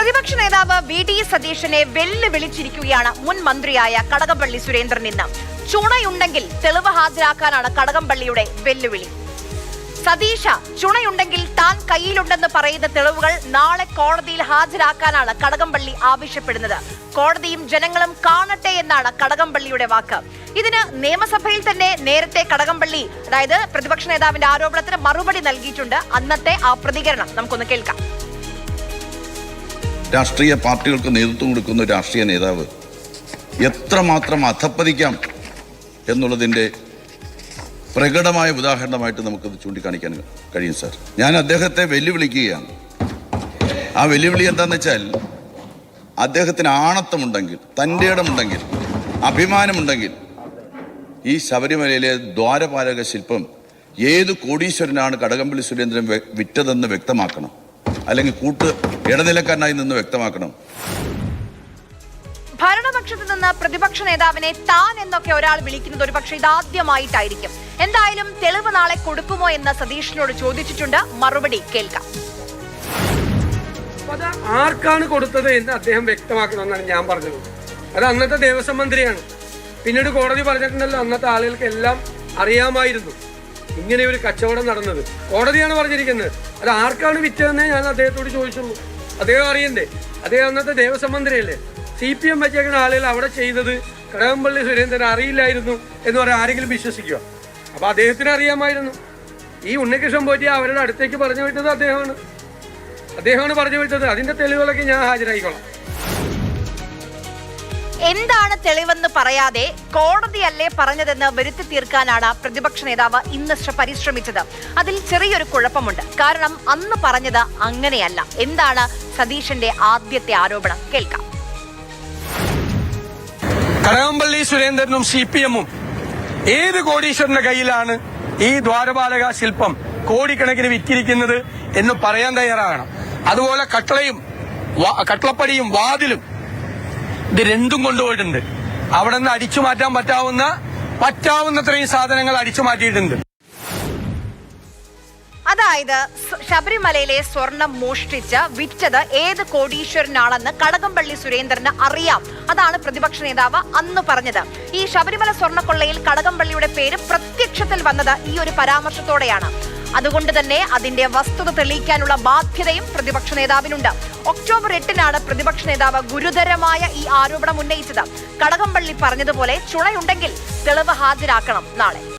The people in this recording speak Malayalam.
പ്രതിപക്ഷ നേതാവ് വി.ഡി. സതീശനെ വെല്ലുവിളിച്ചിരിക്കുകയാണ് മുൻ മന്ത്രിയായ കടകംപള്ളി സുരേന്ദ്രൻ. ഇന്ന് ചുണയുണ്ടെങ്കിൽ തെളിവ് ഹാജരാക്കാനാണ് കടകംപള്ളിയുടെ വെല്ലുവിളി. സതീശ, ചുണയുണ്ടെങ്കിൽ താൻ കയ്യിലുണ്ടെന്ന് പറയുന്ന തെളിവുകൾ നാളെ കോടതിയിൽ ഹാജരാക്കാനാണ് കടകംപള്ളി ആവശ്യപ്പെടുന്നത്. കോടതിയും ജനങ്ങളും കാണട്ടെ എന്നാണ് കടകംപള്ളിയുടെ വാക്ക്. ഇതിന് നിയമസഭയിൽ തന്നെ നേരത്തെ കടകംപള്ളി, അതായത് പ്രതിപക്ഷ നേതാവിന്റെ ആരോപണത്തിന് മറുപടി നൽകിയിട്ടുണ്ട്. അന്നത്തെ ആ പ്രതികരണം നമുക്കൊന്ന് കേൾക്കാം. രാഷ്ട്രീയ പാർട്ടികൾക്ക് നേതൃത്വം കൊടുക്കുന്ന രാഷ്ട്രീയ നേതാവ് എത്രമാത്രം അധപ്പതിക്കാം എന്നുള്ളതിൻ്റെ പ്രകടമായ ഉദാഹരണമായിട്ട് നമുക്കത് ചൂണ്ടിക്കാണിക്കാൻ കഴിയും സാർ. ഞാൻ അദ്ദേഹത്തെ വെല്ലുവിളിക്കുകയാണ്. ആ വെല്ലുവിളി എന്താണെന്ന് വെച്ചാൽ, അദ്ദേഹത്തിന് ആണത്തമുണ്ടെങ്കിൽ, തൻ്റെ ഇടമുണ്ടെങ്കിൽ, അഭിമാനമുണ്ടെങ്കിൽ ഈ ശബരിമലയിലെ ദ്വാരപാലക ശില്പം ഏത് കോടീശ്വരനാണ് കടകംപള്ളി സുരേന്ദ്രൻ വിറ്റതെന്ന് വ്യക്തമാക്കണം. അല്ലെങ്കിൽ ഇടനിലക്കാരനായി നിന്ന് വ്യക്തമാക്കണം. ഭരണപക്ഷത്ത് നിന്ന് പ്രതിപക്ഷ നേതാവിനെ താൻ എന്നൊക്കെ ഒരാൾ വിളിക്കുന്നത് ഒരുപക്ഷെ ഇതാദ്യമായിട്ടായിരിക്കും. എന്തായാലും തെളിവ് നാളെ കൊടുക്കുമോ എന്ന് സതീഷിനോട് ചോദിച്ചിട്ടുണ്ട്. മറുപടി കേൾക്കാം. അത് ആർക്കാണ് കൊടുത്തത് എന്ന് അദ്ദേഹം വ്യക്തമാക്കണമെന്നാണ് ഞാൻ പറഞ്ഞത്. അത് അന്നത്തെ ദേവസ്വം മന്ത്രിയാണ്. പിന്നീട് കോടതി പറഞ്ഞിട്ടുണ്ടല്ലോ, അന്നത്തെ ആളുകൾക്ക് എല്ലാം അറിയാമായിരുന്നു ഇങ്ങനെ ഒരു കച്ചവടം നടന്നത്. കോടതിയാണ് പറഞ്ഞിരിക്കുന്നത്. അത് ആർക്കാണ് വിറ്റതെന്നേ ഞാൻ അദ്ദേഹത്തോട് ചോദിച്ചുള്ളൂ. അദ്ദേഹം അറിയണ്ടേ? അദ്ദേഹം അന്നത്തെ ദേവസ്വം മന്ത്രിയല്ലേ. CPM വെച്ചേക്കുന്ന ആളുകൾ അവിടെ ചെയ്തത് കടകംപള്ളി സുരേന്ദ്രൻ അറിയില്ലായിരുന്നു എന്ന് പറയാൻ ആരെങ്കിലും വിശ്വസിക്കുക? അപ്പൊ അദ്ദേഹത്തിന് അറിയാമായിരുന്നു. ഈ ഉണ്ണികൃഷ്ണൻ പോറ്റി അവരുടെ അടുത്തേക്ക് പറഞ്ഞു വിട്ടത് അദ്ദേഹമാണ് പറഞ്ഞു വിട്ടത്. അതിന്റെ തെളിവുകളൊക്കെ ഞാൻ ഹാജരായിക്കോളാം. എന്താണ് തെളിവെന്ന് പറയാതെ കോടതിയല്ലേ പറഞ്ഞതെന്ന് വരുത്തി തീർക്കാനാണ് പ്രതിപക്ഷ നേതാവ് ഇന്ന് പരിശ്രമിച്ചത്. അതിൽ ചെറിയൊരു കുഴപ്പമുണ്ട്. കാരണം അന്ന് പറഞ്ഞത് അങ്ങനെയല്ല. എന്താണ് സതീശന്റെ ആദ്യത്തെ ആരോപണം? കേൾക്കാം. കടകംപള്ളി സുരേന്ദ്രനും CPM-ഉം ഏത് കോടീശ്വരന്റെ കയ്യിലാണ് ഈ ദ്വാരപാലക ശില്പം കോടിക്കണക്കിന് വിറ്റിരിക്കുന്നത് എന്ന് പറയാൻ തയ്യാറാകണം. അതുപോലെ കട്ടളപ്പടിയും വാതിലും ഇത് രണ്ടും കൊണ്ടുപോയിട്ടുണ്ട്. അവിടെ നിന്ന് അടിച്ചു മാറ്റാൻ പറ്റാവുന്നത്രയും സാധനങ്ങൾ അടിച്ചു മാറ്റിയിട്ടുണ്ട്. അതായത് ശബരിമലയിലെ സ്വർണം മോഷ്ടിച്ച് വിറ്റത് ഏത് കോടീശ്വരനാണെന്ന് കടകംപള്ളി സുരേന്ദ്രന് അറിയാം. അതാണ് പ്രതിപക്ഷ നേതാവ് അന്ന് പറഞ്ഞത്. ഈ ശബരിമല സ്വർണ്ണക്കൊള്ളയിൽ കടകംപള്ളിയുടെ പേര് പ്രത്യക്ഷത്തിൽ വന്നത് ഈ ഒരു പരാമർശത്തോടെയാണ്. അതുകൊണ്ട് തന്നെ അതിന്റെ വസ്തുത തെളിയിക്കാനുള്ള ബാധ്യതയും പ്രതിപക്ഷ നേതാവിനുണ്ട്. ഒക്ടോബർ 8-നാണ് പ്രതിപക്ഷ നേതാവ് ഗുരുതരമായ ഈ ആരോപണം ഉന്നയിച്ചത്. കടകംപള്ളി പറഞ്ഞതുപോലെ ചുണയുണ്ടെങ്കിൽ തെളിവ് ഹാജരാക്കണം നാളെ.